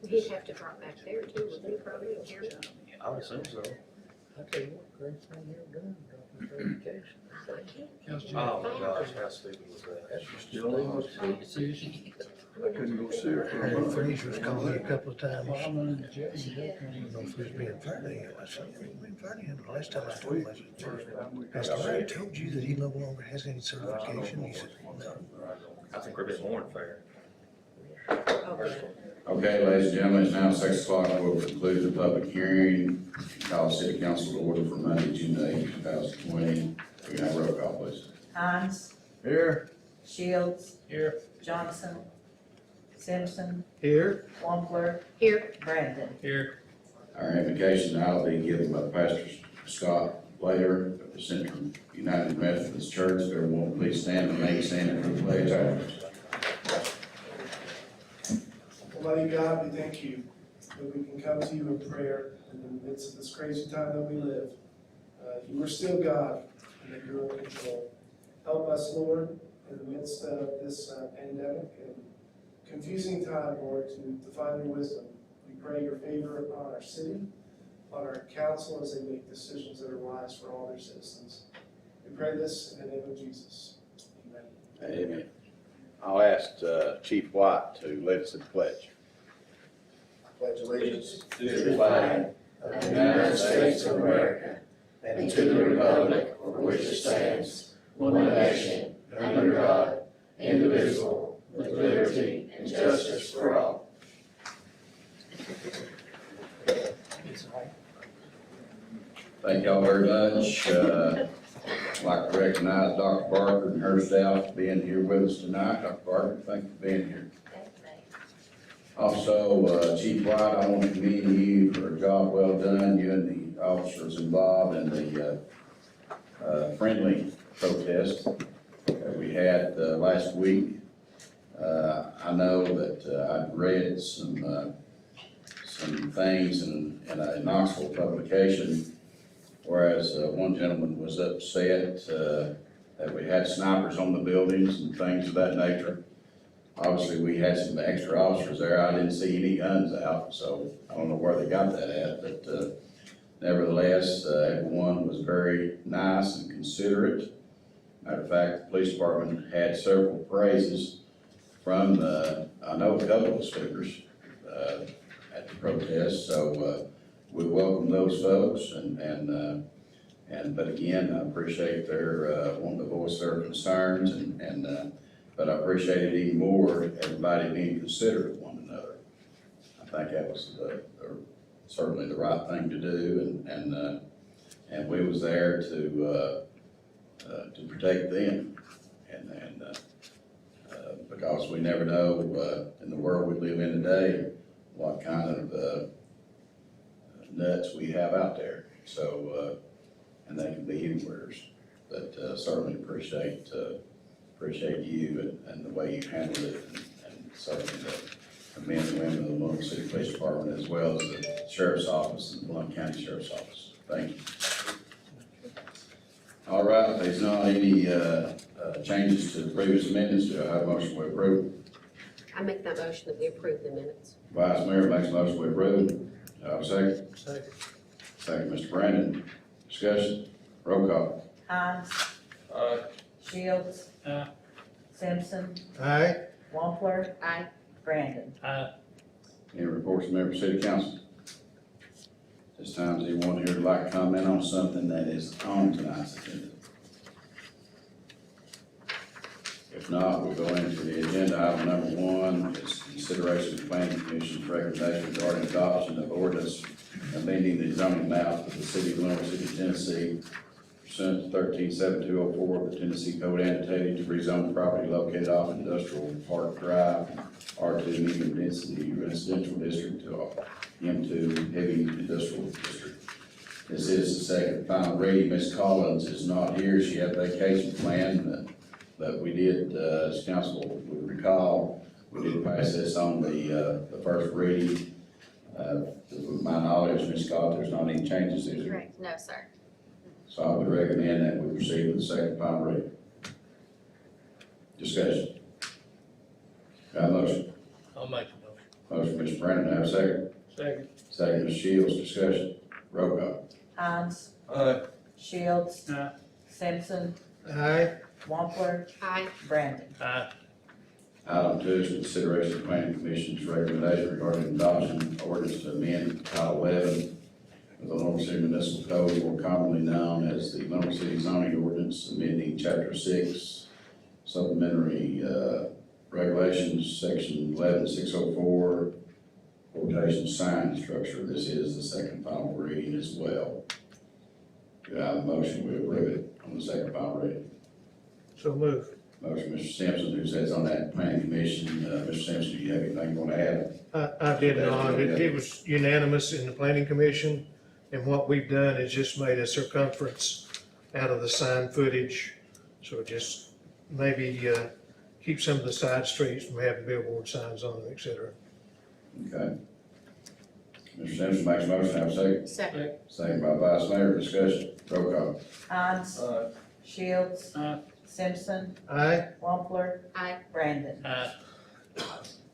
He'd have to drop back there too, wouldn't he, probably, in here? I would assume so. I tell you what, great thing you've done, dropping certification. I can't. Oh my gosh, how stupid was that? That's just a decision. I couldn't go see her. Fraser's called me a couple of times. Well, I'm in the jail. I don't know if he's being fair to him. I said, "What are you being fair to him?" The last time I told him, I said, "Has Larry told you that he no longer has any certification?" He said, "No." I think we're a bit more than fair. Okay. Okay, ladies and gentlemen, it's now 6 o'clock. We'll conclude the public hearing. Call City Council to order for Monday, June 8, 2020. We can have a roll call, please. Hines, Here. Shields, Here. Johnson, Simpson, Here. Wampler, Here, Brandon. Here. Our invocation now will be given by Pastor Scott Blair of the Central United Methodist Church. If everyone please stand and remain standing for the pledge. Almighty God, we thank you that we can come to you in prayer in the midst of this crazy time that we live. You are still God and that you're in control. Help us, Lord, in the midst of this pandemic and confusing time, Lord, to find your wisdom. We pray your favor upon our city, on our council as they make decisions that are wise for all their citizens. We pray this in the name of Jesus. Amen. Amen. I'll ask Chief White to lead us in the pledge. Pledge allegiance To the flag of the United States of America and to the republic for which it stands, one nation, under God, indivisible, with liberty and justice for all. Thank y'all very much. I'd like to recognize Dr. Barker and her staff being here with us tonight. Dr. Barker, thank you for being here. Also, Chief White, I want to commend you for a job well done, you and the officers involved in the friendly protest that we had last week. I know that I've read some things in a Knoxville publication, whereas one gentleman was upset that we had snipers on the buildings and things of that nature. Obviously, we had some extra officers there. I didn't see any guns out, so I don't know where they got that at, but nevertheless, everyone was very nice and considerate. Matter of fact, the police department had several praises from, I know a couple of speakers at the protest, so we welcome those folks, but again, I appreciate their wanting to voice their concerns, but I appreciate it even more, everybody being considerate of one another. I think that was certainly the right thing to do, and we was there to protect them, because we never know in the world we live in today what kind of nuts we have out there. So, and they can be anywhere. But certainly appreciate you and the way you handled it, and certainly the men and women of the Blount City Police Department, as well as the Sheriff's Office and the Blount County Sheriff's Office. Thank you. All right, there's not any changes to the previous amendments. Do I have a motion to approve? I make that motion that we approve the minutes. Vice Mayor makes a motion to approve. Do I have a second? Second. Second, Mr. Brandon. Discussion. Roll call. Hines, Shields, Simpson, Aye. Wampler, Aye. Brandon. Any reports from member city council? This time, is anyone here would like to comment on something that is on tonight's agenda? If not, we'll go into the agenda. Item number 1 is consideration of planning commission's recommendation regarding adoption of ordinance amending the zoning map of the city of Lenoir City, Tennessee, pursuant to 137204 of the Tennessee Code annotated to rezone property located off Industrial Park Drive, R2 medium density residential district to M2 heavy industrial district. This is the second final reading. Ms. Collins is not here. She had vacation planned, but we did, as council would recall, we did pass this on the first reading. To my knowledge, Ms. Scott, there's not any changes, is there? Correct, no, sir. So I would recommend that we proceed with the second final reading. Discussion. Got a motion? I'll make a motion. Motion, Mr. Brandon, do I have a second? Second. Second, Ms. Shields, discussion. Roll call. Hines, Aye. Shields, Aye. Simpson, Aye. Wampler, Aye. Brandon. Aye. Item 2 is consideration of planning commission's recommendation regarding adoption of ordinance to amend Title 11 of the Lenoir City Municipal Code, more commonly known as the Lenoir City zoning ordinance, amending Chapter 6, supplementary regulations, Section 11604, quotation sign structure. This is the second final reading as well. Do I have a motion we approve it on the second final reading? So move. Motion, Mr. Simpson, who sits on that planning commission. Mr. Simpson, do you have anything you want to add? I did not. It was unanimous in the planning commission, and what we've done is just made a circumference out of the sign footage. So just maybe, keep some of the side streets from having billboard signs on them, et cetera. Okay. Mr. Simpson makes a motion, have a second. Second. Second by Vice Mayor, discussion, roll call. Hines, Aye. Shields, Aye. Simpson, Aye. Wampler, Aye. Brandon. Aye.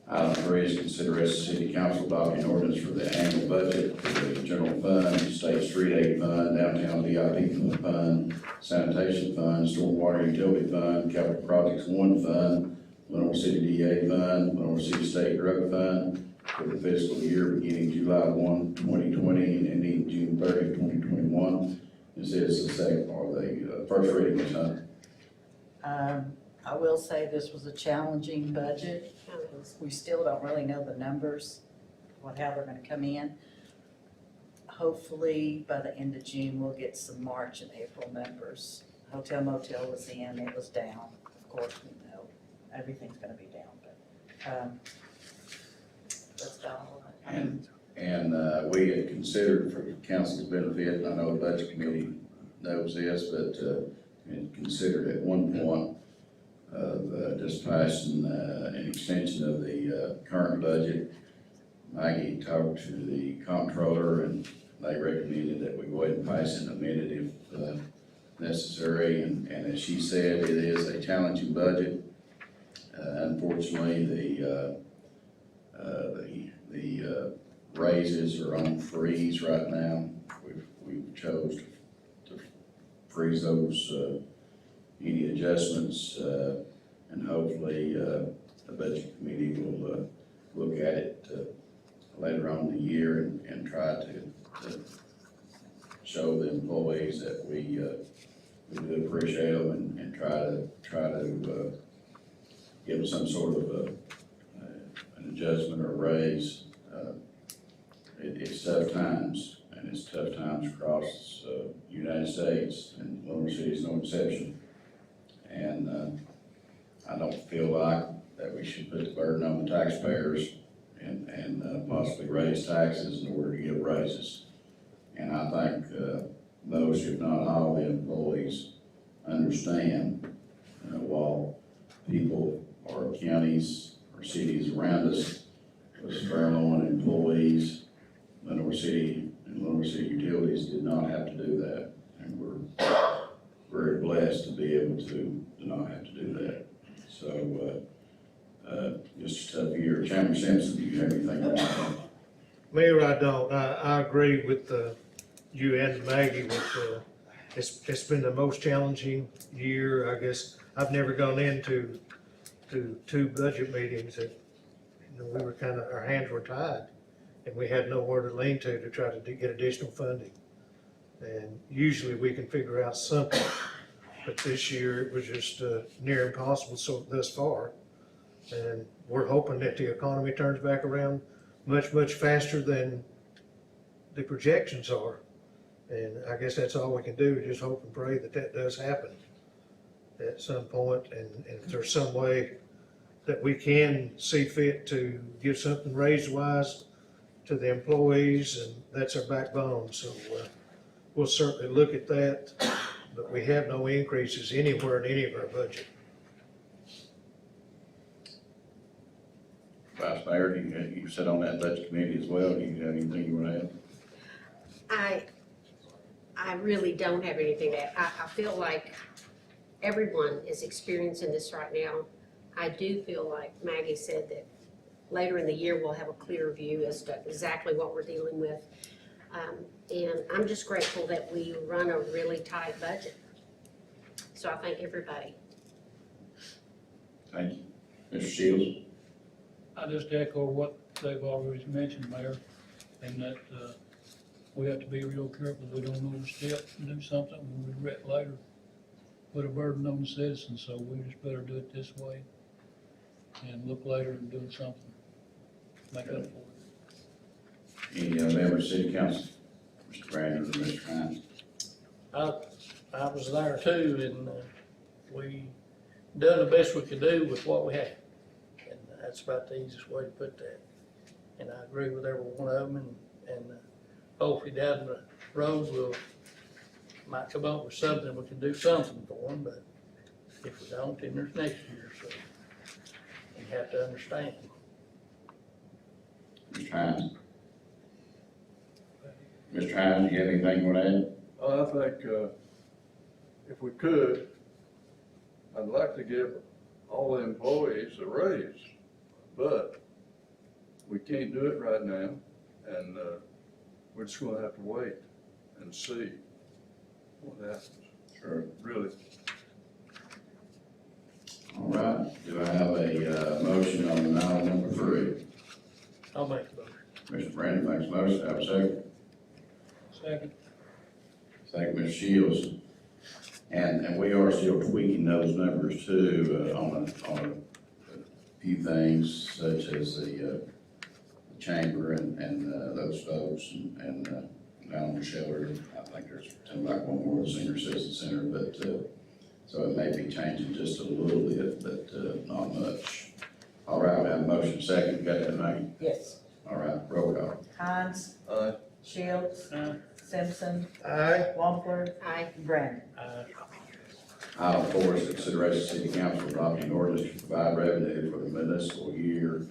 Item 3 is consideration of city council adopting ordinance for the annual budget for the general fund, state street aid fund, downtown VIP fund, sanitation fund, stormwater utility fund, capital projects 1 fund, Lenoir City DA fund, Lenoir City State Drug fund for the fiscal year beginning July 1, 2020 and ending June 30, 2021. This is the second, or the first reading, Ms. Hunter. I will say this was a challenging budget. We still don't really know the numbers, how they're gonna come in. Hopefully, by the end of June, we'll get some March and April numbers. Hotel motel was in, it was down, of course, we know, everything's gonna be down, but, that's about all. And we had considered, for the council's benefit, and I know the budget committee knows this, but had considered at one point of just passing an extension of the current budget. Maggie talked to the comptroller, and they recommended that we go ahead and pass an amended if necessary. And as she said, it is a challenging budget. Unfortunately, the raises are on freeze right now. We've chose to freeze those, any adjustments, and hopefully, the budget committee will, look at it, later on in the year and try to show the employees that we do appreciate them and try to give them some sort of an adjustment or a raise. It's tough times, and it's tough times across the United States, and Lenoir City is no exception. And I don't feel like that we should put the burden on the taxpayers and possibly raise taxes in order to get raises. And I think most, if not all, the employees understand while people or counties or cities around us was furloughing employees, Lenoir City and Lenoir City Utilities did not have to do that. And we're very blessed to be able to not have to do that. So, just a tough year. Chairman Simpson, do you have anything to add? Mayor, I don't. I agree with you and Maggie with, it's been the most challenging year. I guess I've never gone into two budget meetings that, we were our hands were tied and we had nowhere to lean to try to get additional funding. And usually we can figure out something, but this year it was just near impossible thus far. And we're hoping that the economy turns back around much, much faster than the projections are. And I guess that's all we can do, just hope and pray that that does happen at some point. And if there's some way that we can see fit to give something raise-wise to the employees, and that's our backbone. So we'll certainly look at that, but we have no increases anywhere in any of our budget. Vice Mayor, you sit on that budget committee as well. Do you have anything you want to add? I really don't have anything to add. I feel like everyone is experiencing this right now. I do feel like Maggie said that later in the year, we'll have a clearer view as to exactly what we're dealing with. And I'm just grateful that we run a really tight budget. So I thank everybody. Thank you. Mr. Shields? I just echo what they've already mentioned, Mayor, and that, we have to be real careful we don't overstep and do something we regret later. Put a burden on the citizens, so we just better do it this way and look later and do something, make up for it. Any other members of City Council? Mr. Brandon or Mr. Hines? I was there too, and we done the best we could do with what we had. And that's about the easiest way to put that. And I agree with every one of them, and hopefully down the road, might come up with something, we can do something for them, but if we don't, then there's next year, so you have to understand. Mr. Hines? Mr. Hines, you have anything you want to add? I think, if we could, I'd like to give all the employees a raise, but we can't do it right now, and, we're just gonna have to wait and see what happens, Sure. really. All right, do I have a motion on item number 3? I'll make the motion. Mr. Brandon makes a motion, have a second. Second. Second, Mr. Shields. And we are still tweaking those numbers too, on a few things such as the chamber and those folks and animal shelter. I think there's something like one more, the senior citizen center, but, so it may be changing just a little bit, but, not much. All right, we have a motion second, got that, Maggie? Yes. All right, roll call. Hines, Aye. Shields, Aye. Simpson, Aye. Wampler, Aye. Brandon. Item 4 is consideration of city council adopting ordinance to provide revenue for the municipal year,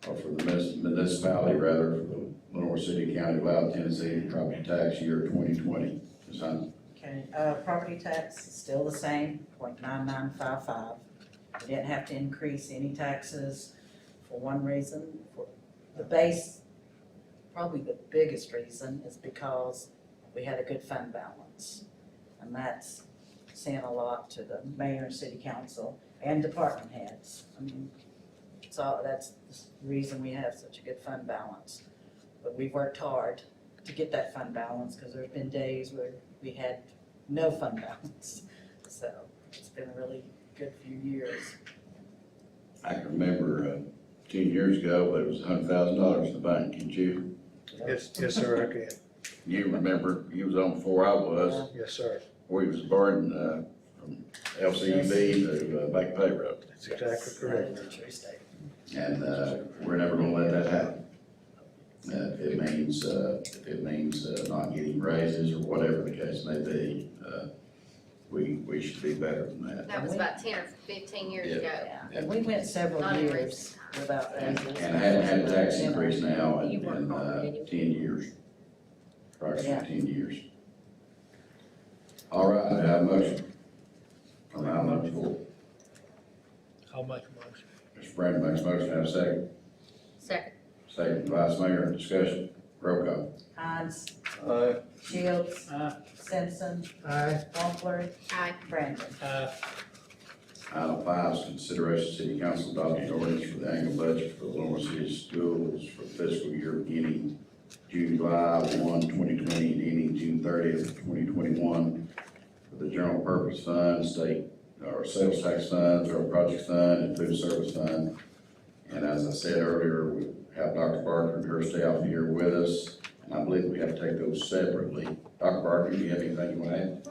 or for the municipality rather, for the Lenoir City, County, Loudoun, Tennessee, property tax year 2020. Ms. Hunt? Okay, property tax is still the same, 0.9955. We didn't have to increase any taxes for one reason. For the base, probably the biggest reason is because we had a good fund balance. And that's saying a lot to the mayor and city council and department heads. I mean, so that's the reason we have such a good fund balance. But we've worked hard to get that fund balance, because there's been days where we had no fund balance. So it's been a really good few years. I can remember 10 years ago, but it was $100,000 in the bank, can't you? Yes, sir, I can. You remember, you was on before I was, Yes, sir. where he was burning from LCUB to Back Bay Road. That's exactly correct. That's a true statement. And we're never gonna let that happen. If it means not getting raises or whatever the case may be, we should be better than that. That was about 10 or 15 years ago. Yeah, and we went several Not in years recent times. without raises. And I haven't had a tax increase now You in work hard, didn't you? 10 years, Yeah. approximately 10 years. All right, I have a motion. On item number 4. I'll make a motion. Mr. Brandon makes a motion, have a second. Second. Second, Vice Mayor, discussion, roll call. Hines, Aye. Shields, Aye. Simpson, Aye. Wampler, Aye. Brandon. Item 5 is consideration of city council adopting ordinance for the annual budget for the Lenoir City Schools for the fiscal year beginning July 1, 2020, and ending June 30th, 2021, for the general purpose fund, state or sales tax funds, or project fund, and food service fund. And as I said earlier, we have Dr. Barker and her staff here with us, and I believe we have to take those separately. Dr. Barker, do you have anything you want to add?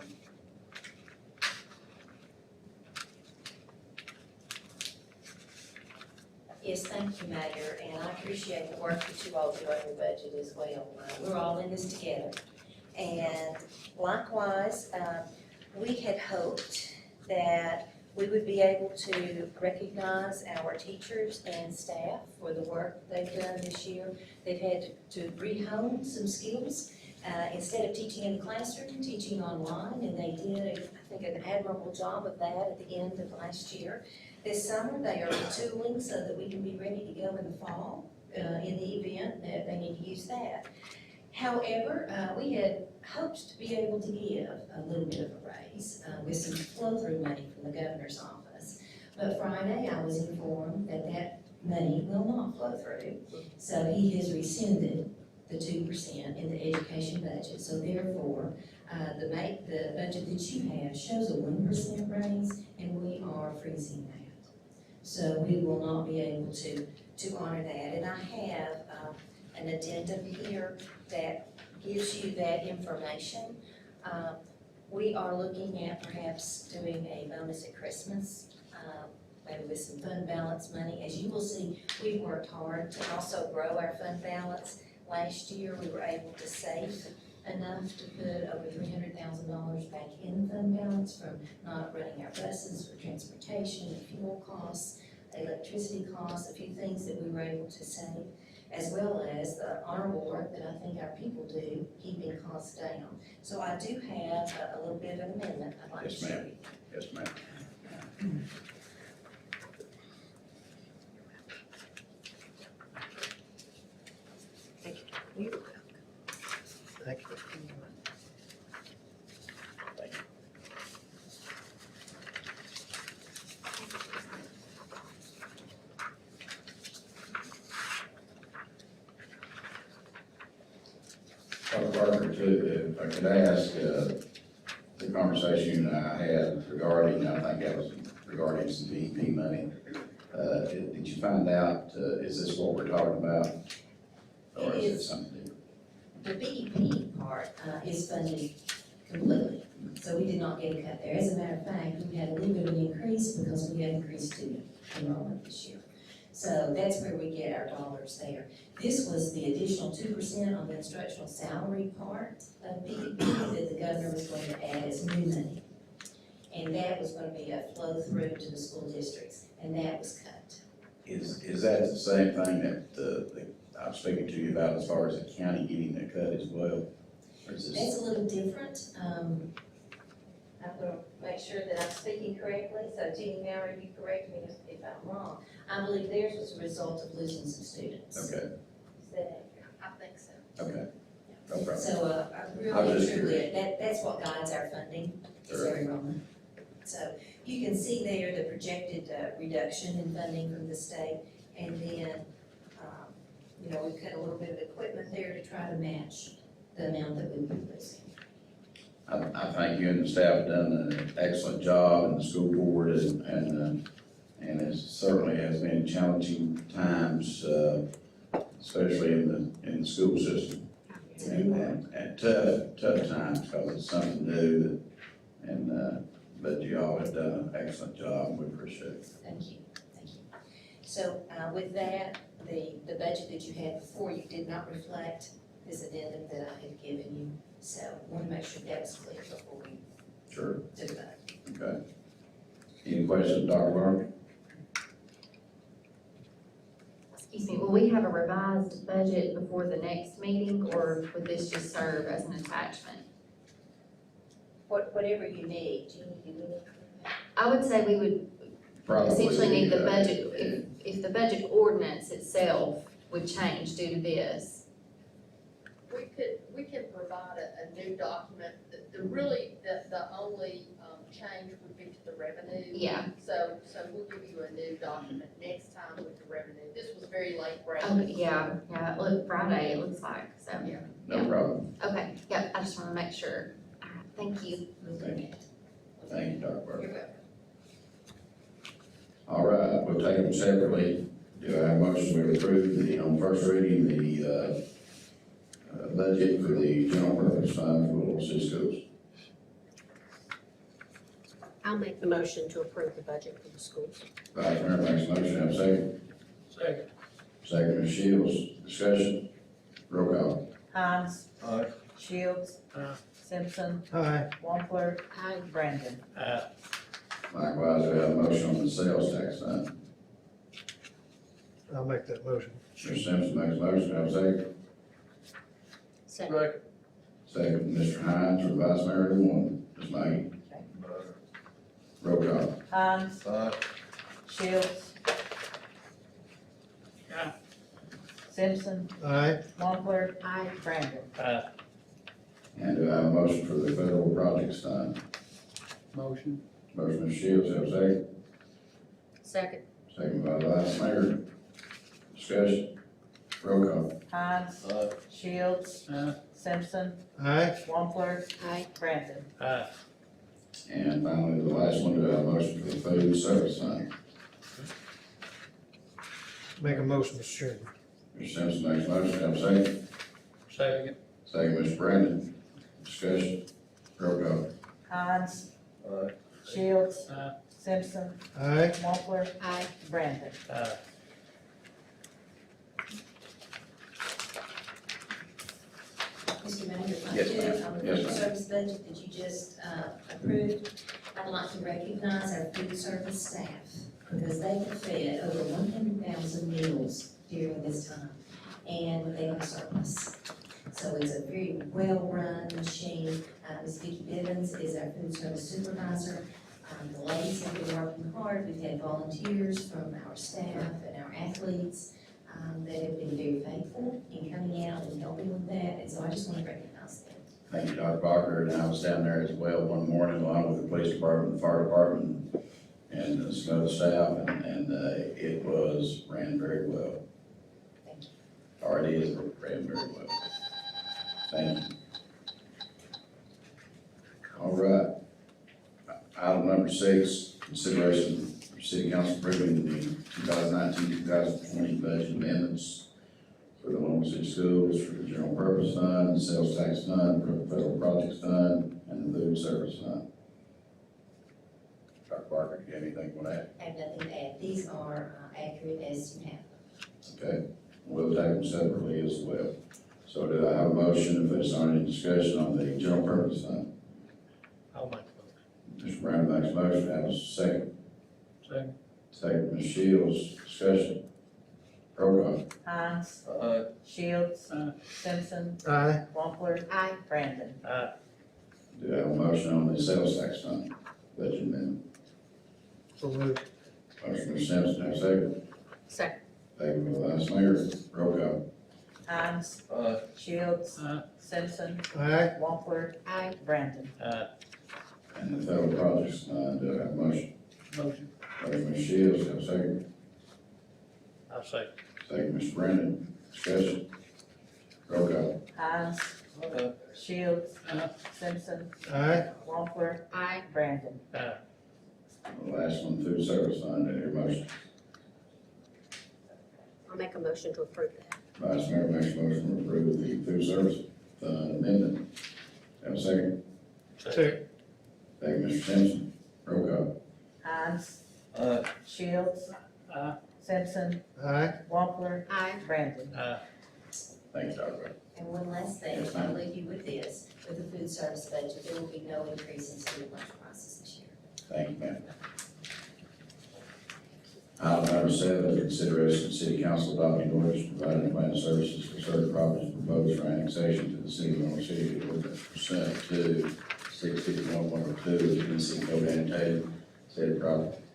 Yes, thank you, Mayor, and I appreciate the work that you all do on your budget as well. We're all in this together. And likewise, we had hoped that we would be able to recognize our teachers and staff for the work they've done this year. They've had to rehome some skills. Instead of teaching in the classroom, teaching online, and they did, I think, an admirable job of that at the end of last year. This summer, they are retooling so that we can be ready to go in the fall, in the event that they need to use that. However, we had hoped to be able to give a little bit of a raise, with some flow-through money from the governor's office. But Friday, I was informed that that money will not flow through, so he has rescinded the 2% in the education budget. So therefore, the budget that you have shows a 1% raise, and we are freezing that. So we will not be able to honor that. And I have an addendum here that gives you that information. We are looking at perhaps doing a bonus at Christmas, maybe with some fund balance money. As you will see, we've worked hard to also grow our fund balance. Last year, we were able to save enough to put over $300,000 back in fund balance from not running our buses for transportation and fuel costs, electricity costs, a few things that we were able to save, as well as the honorable work that I think our people do, keeping costs down. So I do have a little bit of an amendment I'd like to Yes, show ma'am. you. Yes, ma'am. Thank you. Dr. Parker, too, if I could ask, the conversation I had regarding, I think that was regarding some DEP money. Did you find out, is this what we're talking about? Or It is it is. something different? The BEP part is funded completely, so we did not get a cut there. As a matter of fact, we had a little bit of an increase because we had increased student enrollment this year. So that's where we get our dollars there. This was the additional 2% on the instructional salary part of BEP that the governor was going to add as new money. And that was going to be a flow through to the school districts, and that was cut. Is that the same thing that I'm speaking to you about as far as the county getting a cut as well? Or is this? That's a little different. I'm gonna make sure that I'm speaking correctly, so Jeannie Maurer, you correct me if I'm wrong. I believe theirs was a result of losing some students. Okay, Is that accurate? I think so. okay, no problem. So, I was really, just truly, that's what guides our funding, is Sure. their enrollment. So you can see there the projected reduction in funding from the state, and then, we cut a little bit of equipment there to try to match the amount that we were losing. I think you and the staff have done an excellent job in the school board and it certainly has been challenging times, especially in the school system. And tough times, because it's something new, but you all have done an excellent job, and we appreciate it. Thank you. So, with that, the budget that you had before you did not reflect this addendum that I had given you. So, I want to make sure that was clear before we Sure, do the vote. okay. Any questions, Dr. Barber? Excuse me, will we have a revised budget before the next meeting, or would this just serve as an attachment? Whatever you need, do you need? I would say we would Probably, essentially need the uh, budget, if the budget ordinance itself would change due to this. We can provide a new document, the only change would be to the revenue. Yeah, So we'll give you a new document next time with the revenue. This was very late oh, breaking. yeah, look, Friday, it looks like, so, No problem. okay, yep, I just wanna make sure. All right, thank you. Thank you, Dr. Barber. You're welcome. All right, we'll take them separately. Do I have a motion to approve on first reading, the budget for the general purpose fund for Little City Schools? I'll make the motion to approve the budget for the schools. Vice Mayor makes a motion, have a second. Second. Second, Ms. Shields, discussion, roll call. Hines. Aye. Shields. Aye. Simpson. Aye. Wampler. Aye. Brandon. Likewise, we have a motion on the sales tax fund. I'll make that motion. Mr. Simpson makes a motion, have a second. Second. Second, Mr. Hines, or Vice Mayor, one, Ms. Maggie. Roll call. Hines. Aye. Shields. Aye. Simpson, Aye. Wampler, Aye. Brandon. Aye. And do I have a motion for the federal projects fund? Motion. Motion, Mr. Shields, have a second. Second. Second by the Vice Mayor. Discussion. Roll call. Hines, Aye. Shields, Aye. Simpson, Aye. Wampler, Aye. Brandon. Aye. And finally, the last one, do I have a motion for the food service fund? Make a motion, Mr. Chairman. Mr. Simpson makes a motion, have a second. Second. Second, Mr. Brandon. Discussion. Roll call. Hines, Aye. Shields, Aye. Simpson, Aye. Wampler, Aye. Brandon. Aye. Mr. Mayor, if I Yes, could, ma'am. on the Yes, food ma'am. service budget that you just approved, I'd like to recognize our food service staff because they have fed over 100,000 meals during this time, and they have surplus. So it's a very well-run machine. Ms. Vicki Bivens is our food service supervisor. The ladies have been working hard. We've had volunteers from our staff and our athletes that have been very faithful in coming out and helping with that, and so I just want to recognize them. Thank you, Dr. Barker, and I was down there as well one morning along with the police department, the fire department, and some other staff, and it was ran very well. Thank you. Or it is ran very well. Thank you. All right. Item number 6, consideration for city council approving the 2019-2020 budget amendments for the Lenoir City Schools, for the general purpose fund, the sales tax fund, for the federal projects fund, and the food service fund. Dr. Barker, do you have anything on that? I have nothing to add. These are accurate as you have. Okay, we'll take them separately as well. So do I have a motion, if there's not any discussion on the general purpose fund? I'll make the Mr. Brown makes a motion, have a second. Second. Second, Ms. Shields, discussion. Roll call. Hines, Aye. Shields, Aye. Simpson, Aye. Wampler, Aye. Brandon. Aye. Do I have a motion on the sales tax fund budget amendment? So moved. Motion, Mr. Simpson, have a second. Second. Second, by the Vice Mayor, roll call. Hines, Aye. Shields, Aye. Simpson, Aye. Wampler, Aye. Brandon. Aye. And the federal projects fund, do I have a motion? Motion. Motion, Ms. Shields, have a second. I'll say. Second, Mr. Brandon, discussion. Roll call. Hines, Aye. Shields, Aye. Simpson, Aye. Wampler, Aye. Brandon. Aye. The last one, food service fund, do I hear a motion? I'll make a motion to approve that. Vice Mayor makes a motion to approve the food service fund amendment. Have a second. Second. Second, Mr. Simpson, roll call. Hines, Aye. Shields, Aye. Simpson, Aye. Wampler, Aye. Brandon. Aye. Thank you, Dr. And one last thing, Yes, I'll ma'am. leave you with this, with the food service budget, there will be no increase in student lunch prices this year. Thank you, ma'am. Item number 7, consideration of city council adopting orders providing plan services for certain properties proposed for annexation to the city of Lenoir City ordinance pursuant to 651.102 of the Tennessee Code annotated. Said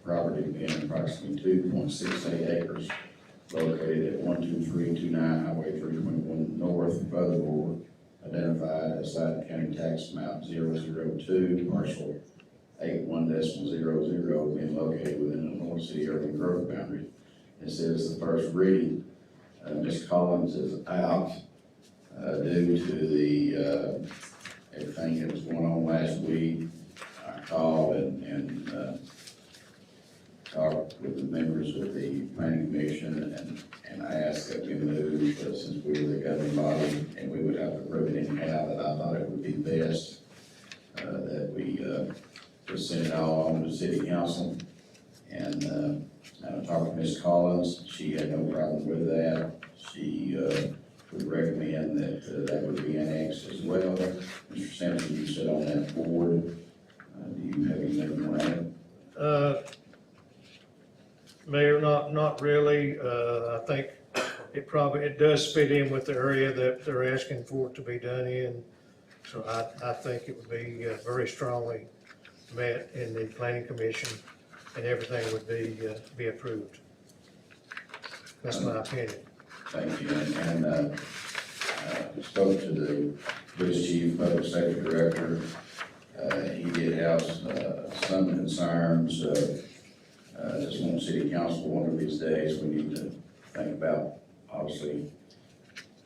property being approximately 2.68 acres located at 12329 Highway 321 North, Furthermore, identified as Loudoun County Tax Map 002, parcel 81.00, being located within the Lenoir City urban growth boundary. This is the first reading. Ms. Collins is out due to the everything that was going on last week. I called and talked with the members of the planning commission and I asked that we move, since we were the governing body and we would have to approve it anyhow, that I thought it would be best that we just send it all on to the city council. And I talked to Ms. Collins, she had no problem with that. She would recommend that that would be annexed as well. Mr. Simpson, you sit on that board. Do you have anything more to add? Mayor, not really. I think it does fit in with the area that they're asking for it to be done in. So I think it would be very strongly met in the planning commission and everything would be approved. That's my opinion. Thank you, and spoke to the police chief, public safety director. He did have some concerns. Just want city council, one of these days, we need to think about, obviously,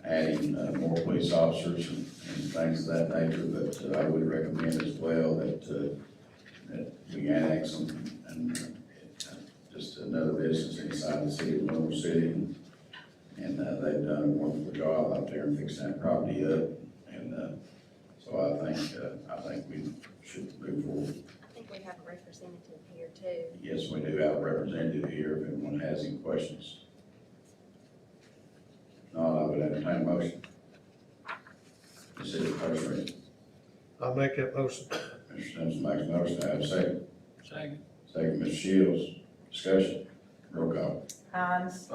adding more police officers and things of that nature, but I would recommend as well that we annex them and just another business inside the city of Lenoir City. And they've done a wonderful job out there and fixing that property up. And so I think we should move forward. I think we have a representative here too. Yes, we do have a representative here if anyone has any questions. No, I would entertain a motion. Consider first reading. I'll make that motion. Mr. Simpson makes a motion, I have a second. Second. Second, Mr. Shields. Discussion. Roll call. Hines,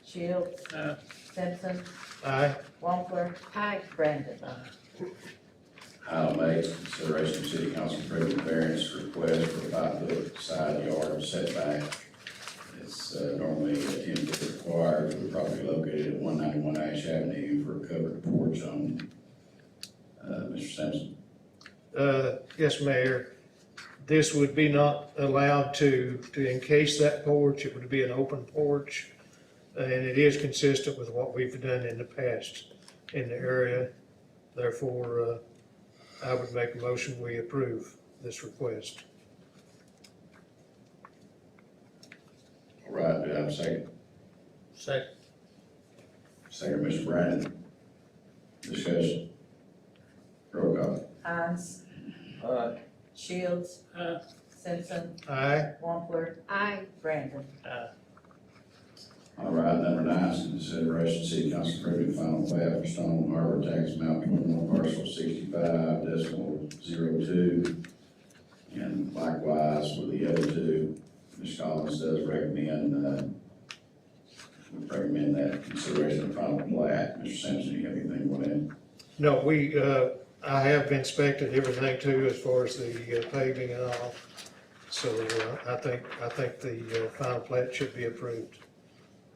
Shields, Aye. Simpson, Aye. Wampler, Aye. Brandon. Item 8, consideration of city council approving variance request for a 5-foot side yard setback. It's normally a 10-foot required for the property located at 191 Ash Avenue for a covered porch on, Mr. Simpson. Yes, Mayor. This would be not allowed to encase that porch. It would be an open porch. And it is consistent with what we've done in the past in the area. Therefore, I would make a motion, we approve this request. All right, do I have a second? Second. Second, Mr. Brandon. Discussion. Roll call. Hines, Aye. Shields, Aye. Simpson, Aye. Wampler, Aye. Brandon. All right, number 9 is consideration city council approving final plat for Stone Harbor tax map 21 parcel 65.02. And likewise with the other two, Ms. Collins does recommend that consideration of final plat. Mr. Simpson, you have anything you want to add? No, I have inspected everything too, as far as the paving and all. So, I think the final plat should be approved.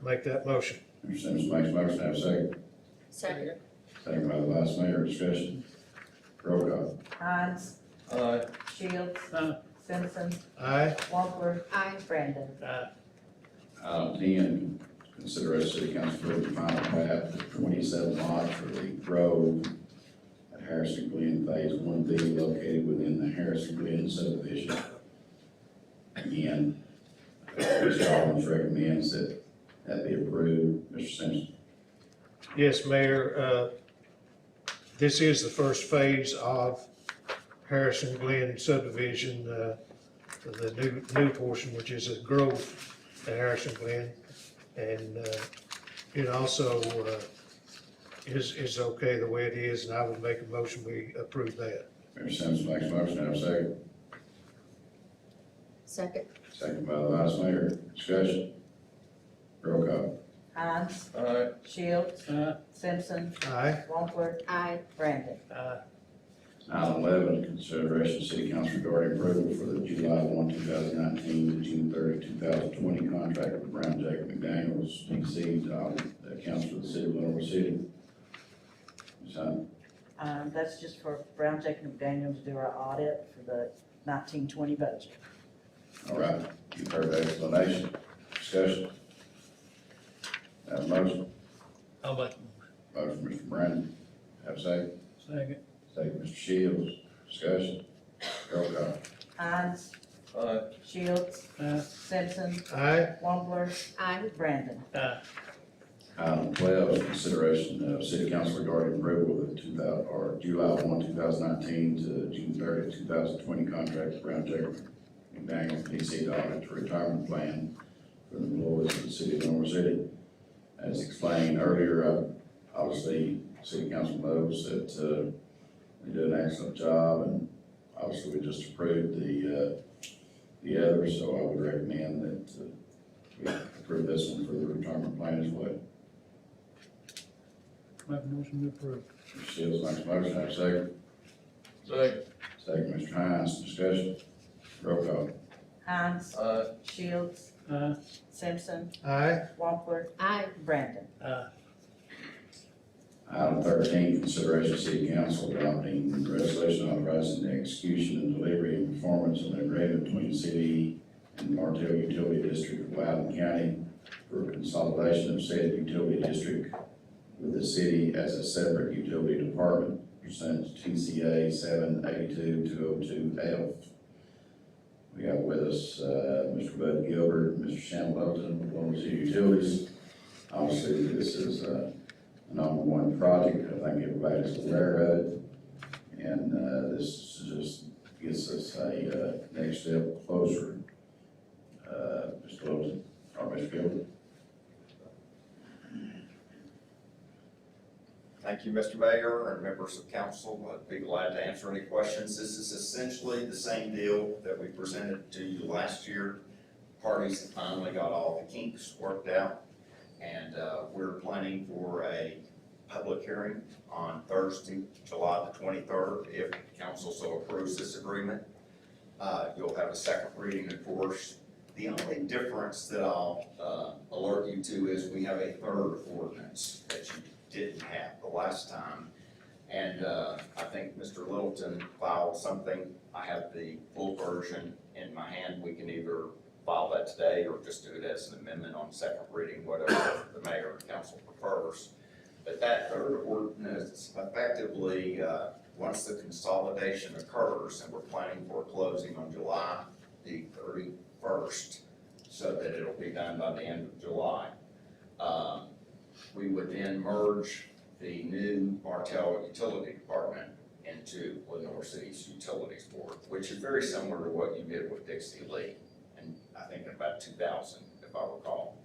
Make that motion. Mr. Simpson makes a motion, have a second. Second. Second by the vice mayor, discussion. Roll call. Hines, Aye. Shields, Aye. Simpson, Aye. Wampler, Aye. Brandon. Item 10, consideration city council approving final plat for 27 lots for the Grove at Harrison Glen Phase 1B located within the Harrison Glen subdivision. Again, Ms. Collins recommends that be approved. Mr. Simpson. Yes, Mayor, this is the first phase of Harrison Glen subdivision, the new portion, which is a growth at Harrison Glen. And, it also, is okay the way it is, and I would make a motion, we approve that. Mr. Simpson makes a motion, have a second. Second. Second by the vice mayor, discussion. Roll call. Hines, Aye. Shields, Aye. Simpson, Aye. Wampler, Aye. Brandon. Item 11, consideration of city council regarding approval for the July 1, 2019 to June 30, 2020 contract with Brown Jacob McDaniels, PC, to audit the accounts for the city of Lenoir City. Ms. Hunt. That's just for Brown Jacob Daniels to do our audit for the 1920 budget. All right, you've heard the explanation, discussion. Have a motion, I'll make a motion. motion from Mr. Brandon, have a second. Second. Second, Mr. Shields, discussion. Roll call. Hines, Aye. Shields, Aye. Simpson, Aye. Wampler, Aye. Brandon. Item 12 is consideration of city council regarding approval of the July 1, 2019 to June 30, 2020 contract with Brown Jacob McDaniel, PC, to audit the retirement plan for the employees of the city of Lenoir City. As explained earlier, obviously, city council knows that they do an excellent job, and obviously we just approved the others, so I would recommend that we approve this one for the retirement plan as well. Make a motion to approve. Mr. Shields makes a motion, have a second. Second. Second, Mr. Hines, discussion. Roll call. Hines, Uh, Shields, Simpson, Aye. Wampler, Aye. Brandon. Item 13, consideration of city council adopting the resolution authorizing the execution and delivery and performance of an agreement between the city and the Martell Utility District of Loudoun County for consolidation of said utility district with the city as a separate utility department pursuant to TCA 782-202F. We have with us, Mr. Bud Gilbert, Mr. Shannon Lupton, with Oklahoma City Utilities. Obviously, this is, an ongoing project. I think everybody's aware of it. And, this just gets us a, next step closer. Mr. Lupton, or Mr. Gilbert. Thank you, Mr. Mayor and members of council. I'd be glad to answer any questions. This is essentially the same deal that we presented to you last year. Parties have finally got all the kinks worked out, and we're planning for a public hearing on Thursday, July the 23rd, if council so approves this agreement. You'll have a second reading, of course. The only difference that I'll alert you to is we have a third ordinance that you didn't have the last time. And I think Mr. Littleton filed something. I have the full version in my hand. We can either file that today or just do it as an amendment on second reading, whatever the mayor and council prefers. But that third ordinance effectively, once the consolidation occurs, and we're planning for closing on July the 31st, so that it'll be done by the end of July. We would then merge the new Martell Utility Department into Lenoir City's Utilities Board, which is very similar to what you did with Dixie Lee, and I think in about 2000, if I recall.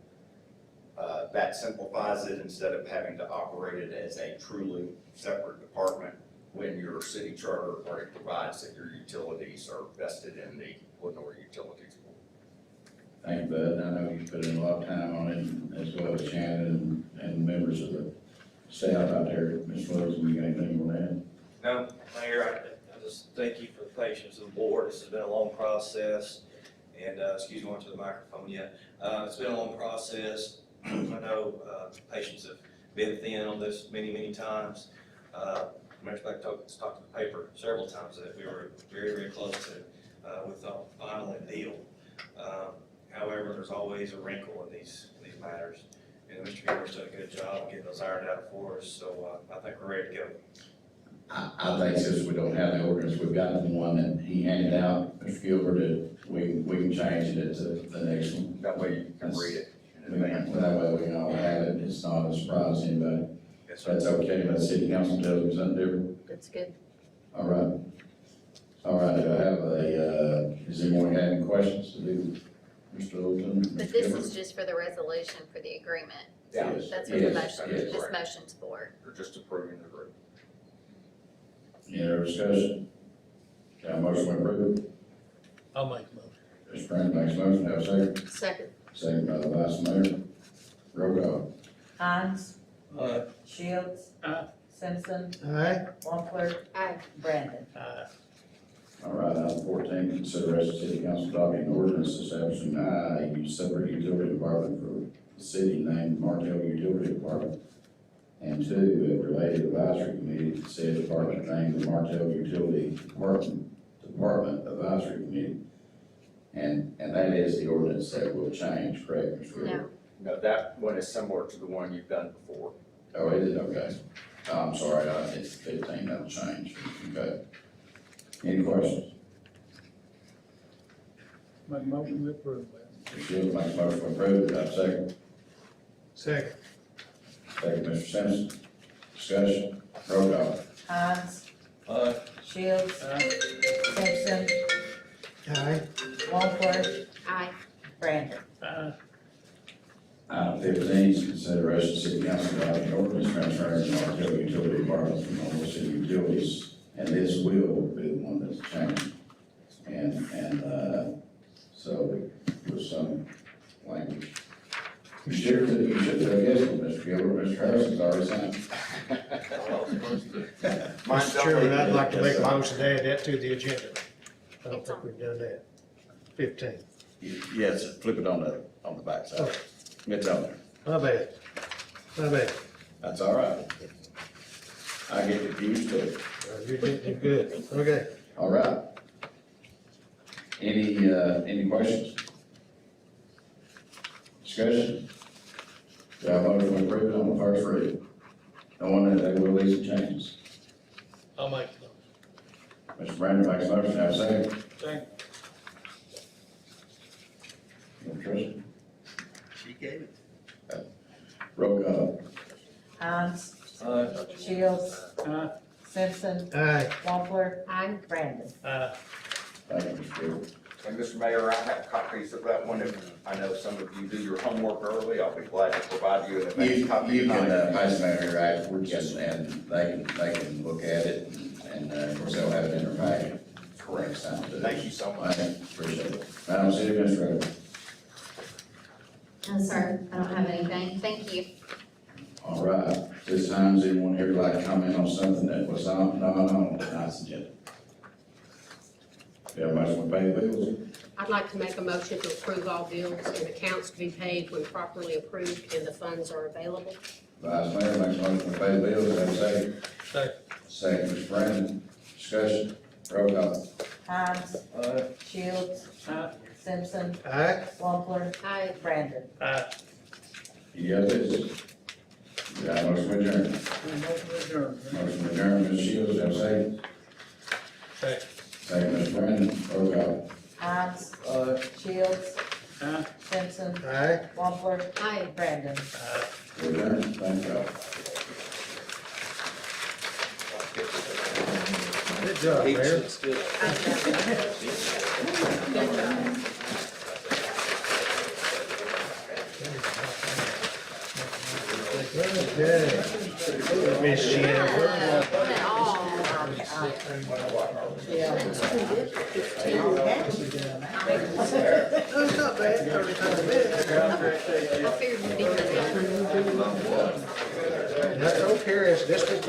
That simplifies it instead of having to operate it as a truly separate department when your city charter already provides that your utilities are vested in the Lenoir Utilities Board. Thank you, Bud. I know you put in a lot of time on it, as well as Shannon and members of the staff out there. Ms. Wilson, you got anything you want to add? No, Mayor, I just thank you for the patience of the board. This has been a long process, and, excuse me, I went to the microphone yet. It's been a long process. I know, patients have been thin on this many times. Matter of fact, talked to the paper several times that we were very close to, with the final deal. However, there's always a wrinkle in these matters, and Mr. Gilbert's done a good job of getting those ironed out for us, so I think we're ready to go. I think since we don't have the ordinance, we've got the one that he handed out, Mr. Gilbert, that we can change it to the next one. That way you can read it in That advance. way we can all have it, it's not a surprise to anybody. Yes, If sir. that's okay, but the city council tells me something different. That's good. All right. All right, do I have does anyone have any questions to do, Mr. Littleton? But this is just for the resolution for the agreement. Yeah. That's what the Yes, motion, yes. this motion's for. You're just approving the group. Any other discussion? Got a motion to approve? I'll make a motion. Mr. Brandon makes a motion, have a second. Second. Second by the vice mayor. Roll call. Hines, Shields, Simpson, Aye. Wampler, Aye. Brandon. All right, item 14, consideration of city council adopting an ordinance establishing a separate utility department for the city named Martell Utility Department. And two, a related advisory committee to said department named the Martell Utility Department Advisory Committee. And that is the ordinance that will change, correct, Mr. Gilbert? No. No, that one is similar to the one you've done before. Oh, it is, okay. I'm sorry, it's 15, that'll change, okay. Any questions? Make a motion to approve that. Mr. Shields makes a motion to approve, do I have a second? Second. Second, Mr. Simpson. Discussion, roll call. Hines, Aye. Shields, Simpson, Aye. Wampler, Aye. Brandon. Item 15 is consideration of city council adopting ordinance transferring the Martell Utility Department from Oklahoma City Utilities. And this will be the one that's changed. And so with some language. You should have guessed it, Mr. Gilbert. Mr. Harrison's already signed. Mr. Chairman, I'd like to make a motion to add that to the agenda. I don't think we've done that. 15. Yes, flip it on the back side. It's on there. My bad, my bad. That's all right. I get confused too. You're good, okay. All right. Any questions? Discussion? Do I have a motion to approve it on the first reading? No one that they will leave some changes. I'll make the Mr. Brandon makes a motion, have a second. Second. Mr. Tricia? She gave it. Roll call. Hines. Shields. Aye. Simpson. Aye. Wampler. Aye. Brandon. Thank you, Mr. Stewart. And Mr. Mayor, I have copies of that one. If I know some of you do your homework early, I'll be glad to provide you an advance copy. You can, tonight. pass them out here afterwards, and they can look at it, and, of course, they'll have it in their packet. Correct. Thank you so much. Thank you, appreciate it. Madam City Administrator. No, sir, I don't have anything. Thank you. All right, this time, does anyone here like to comment on something that was not on tonight's agenda? Do you have a motion to pay the bills? I'd like to make a motion to approve all bills and accounts to be paid when properly approved and the funds are available. Vice Mayor makes a motion to pay the bills, do I have a second? Second. Second, Mr. Brandon, discussion, roll call. Hines. Shields. Aye. Simpson. Aye. Wampler. Aye. Brandon. Aye. You got this? Do I have a motion to adjourn? Motion adjourned. Motion to adjourn, Ms. Shields, do I have a second? Second. Second, Mr. Brandon, roll call. Hines. Shields. Aye. Simpson. Aye. Wampler. Aye. Brandon. We're adjourned, thank you all. Good job, Mayor. Okay. Miss Shannon. No, it's not bad, 35 minutes. I figured you'd be. That's okay, this will be